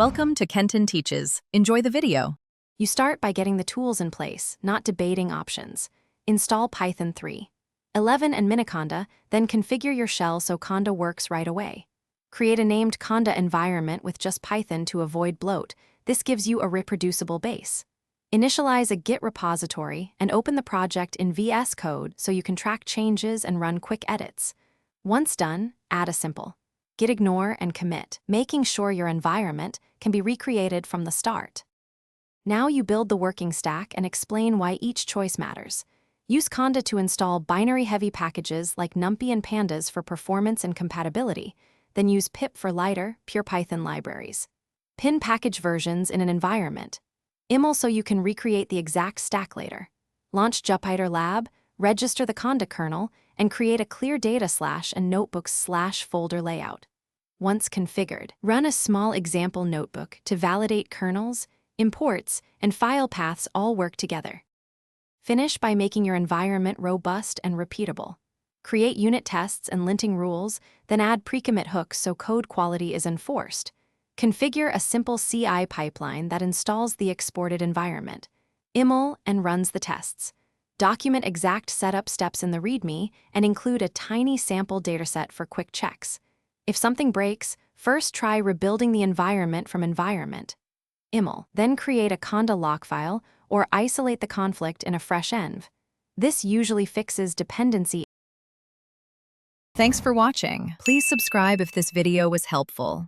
Welcome to Kenton Teaches. Enjoy the video. You start by getting the tools in place, not debating options. Install Python 3. 11 and Miniconda, then configure your shell so Conda works right away. Create a named Conda environment with just Python to avoid bloat. This gives you a reproducible base. Initialize a Git repository and open the project in VS Code so you can track changes and run quick edits. Once done, add a simple git ignore and commit, making sure your environment can be recreated from the start. Now you build the working stack and explain why each choice matters. Use Conda to install binary-heavy packages like NumPy and Pandas for performance and compatibility, then use pip for lighter, pure Python libraries. Pin package versions in an environment. IML so you can recreate the exact stack later. Launch Jupyter Lab, register the Conda kernel, and create a clear data / and notebooks / folder layout. Once configured, run a small example notebook to validate kernels, imports, and file paths all work together. Finish by making your environment robust and repeatable. Create unit tests and linting rules, then add pre-commit hooks so code quality is enforced. Configure a simple CI pipeline that installs the exported environment. IML and runs the tests. Document exact setup steps in the README and include a tiny sample dataset for quick checks. If something breaks, first try rebuilding the environment from environment. IML, then create a Conda lock file or isolate the conflict in a fresh env. This usually fixes dependency. Thanks for watching. Please subscribe if this video was helpful.